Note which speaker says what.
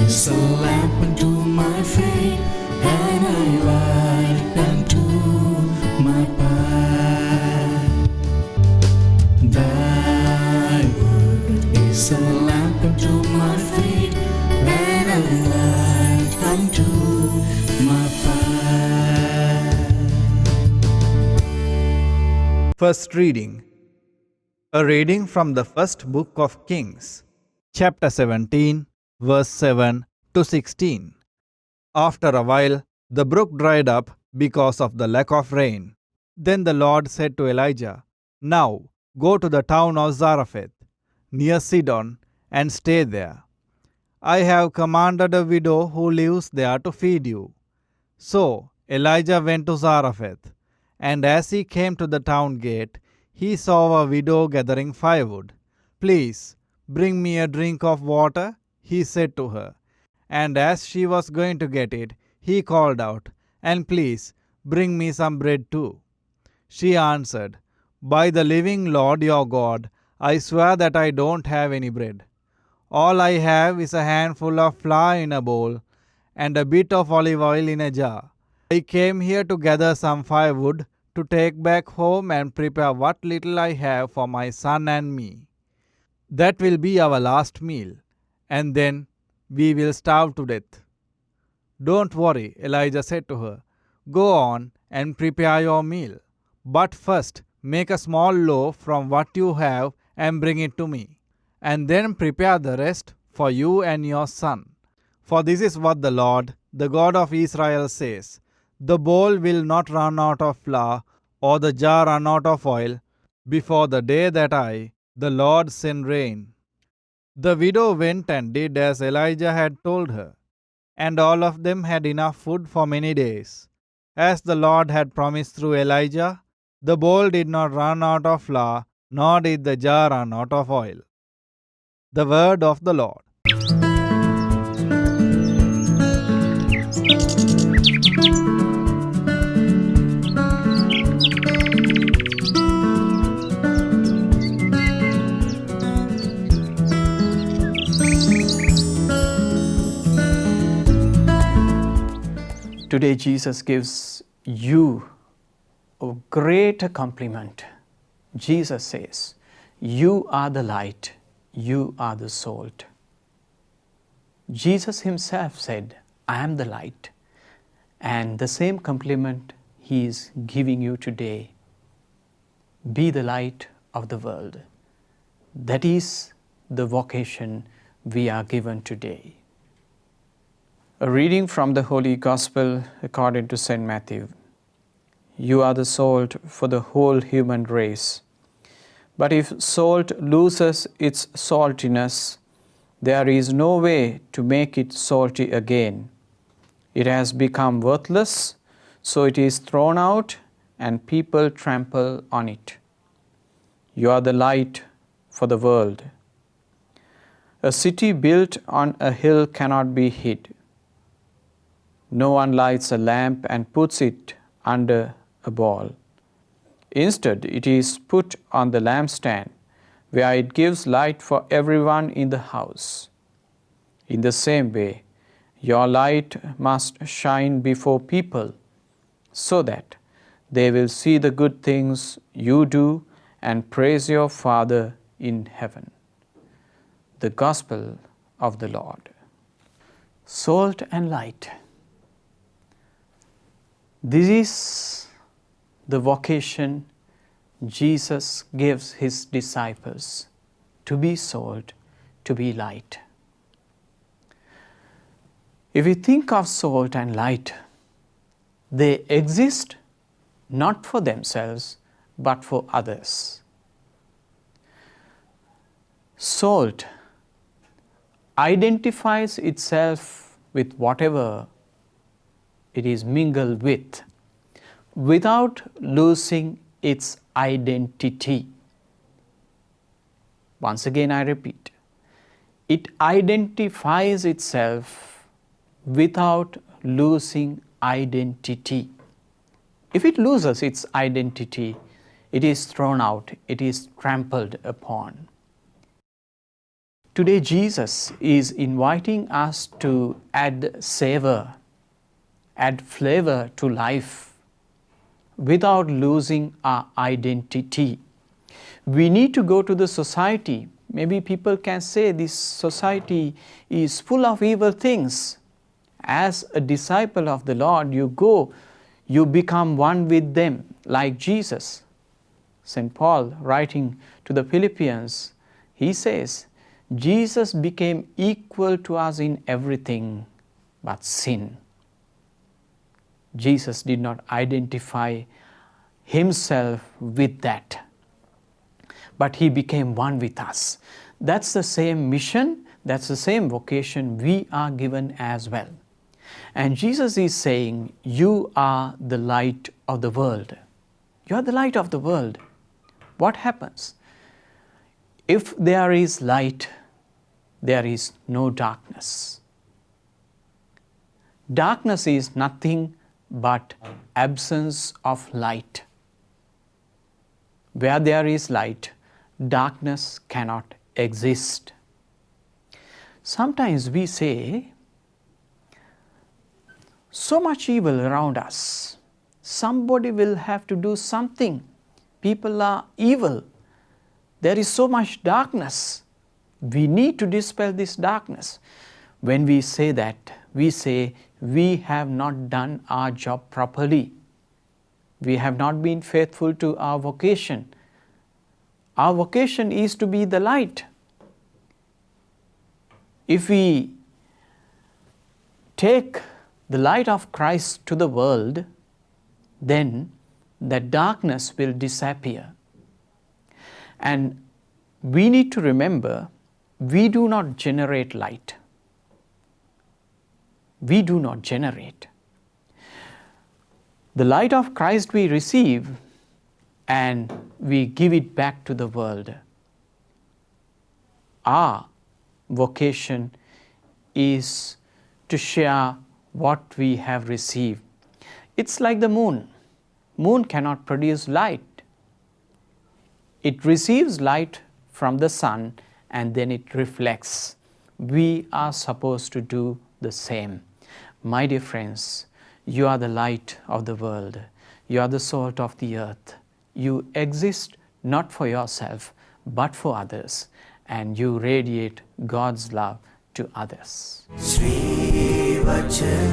Speaker 1: is a lamp unto my feet, and a light unto my path. Thy word is a lamp unto my feet, and a light unto my path.
Speaker 2: First reading. A reading from the first book of Kings, chapter 17, verse 7 to 16. After a while, the brook dried up because of the lack of rain. Then the Lord said to Elijah, "Now go to the town of Zarephath, near Sidon, and stay there. I have commanded a widow who lives there to feed you." So Elijah went to Zarephath, and as he came to the town gate, he saw a widow gathering firewood. "Please, bring me a drink of water," he said to her. And as she was going to get it, he called out, "And please, bring me some bread too." She answered, "By the living Lord your God, I swear that I don't have any bread. All I have is a handful of flour in a bowl and a bit of olive oil in a jar. I came here to gather some firewood to take back home and prepare what little I have for my son and me. That will be our last meal, and then we will starve to death." "Don't worry," Elijah said to her. "Go on and prepare your meal. But first make a small loaf from what you have and bring it to me. And then prepare the rest for you and your son. For this is what the Lord, the God of Israel says, the bowl will not run out of flour, or the jar run out of oil, before the day that I, the Lord, send rain." The widow went and did as Elijah had told her, and all of them had enough food for many days. As the Lord had promised through Elijah, the bowl did not run out of flour, nor did the jar run out of oil. The word of the Lord.
Speaker 3: Today Jesus gives you a great compliment. Jesus says, "You are the light, you are the salt." Jesus himself said, "I am the light." And the same compliment he is giving you today. Be the light of the world. That is the vocation we are given today. A reading from the Holy Gospel according to St. Matthew. You are the salt for the whole human race. But if salt loses its saltiness, there is no way to make it salty again. It has become worthless, so it is thrown out and people trample on it. You are the light for the world. A city built on a hill cannot be hid. No one lights a lamp and puts it under a bowl. Instead, it is put on the lampstand, where it gives light for everyone in the house. In the same way, your light must shine before people, so that they will see the good things you do and praise your Father in heaven. The Gospel of the Lord. Salt and light. This is the vocation Jesus gives his disciples, to be salt, to be light. If we think of salt and light, they exist not for themselves, but for others. Salt identifies itself with whatever it is mingled with, without losing its identity. Once again, I repeat, it identifies itself without losing identity. If it loses its identity, it is thrown out, it is trampled upon. Today Jesus is inviting us to add savor, add flavor to life without losing our identity. We need to go to the society. Maybe people can say this society is full of evil things. As a disciple of the Lord, you go, you become one with them, like Jesus. St. Paul, writing to the Philippians, he says, Jesus became equal to us in everything but sin. Jesus did not identify himself with that, but he became one with us. That's the same mission, that's the same vocation we are given as well. And Jesus is saying, you are the light of the world. You are the light of the world. What happens? If there is light, there is no darkness. Darkness is nothing but absence of light. Where there is light, darkness cannot exist. Sometimes we say, so much evil around us. Somebody will have to do something. People are evil. There is so much darkness. We need to dispel this darkness. When we say that, we say we have not done our job properly. We have not been faithful to our vocation. Our vocation is to be the light. If we take the light of Christ to the world, then the darkness will disappear. And we need to remember, we do not generate light. We do not generate. The light of Christ we receive and we give it back to the world. Our vocation is to share what we have received. It's like the moon. Moon cannot produce light. It receives light from the sun and then it reflects. We are supposed to do the same. My dear friends, you are the light of the world. You are the salt of the earth. You exist not for yourself, but for others, and you radiate God's love to others.
Speaker 1: Sri Wachanayano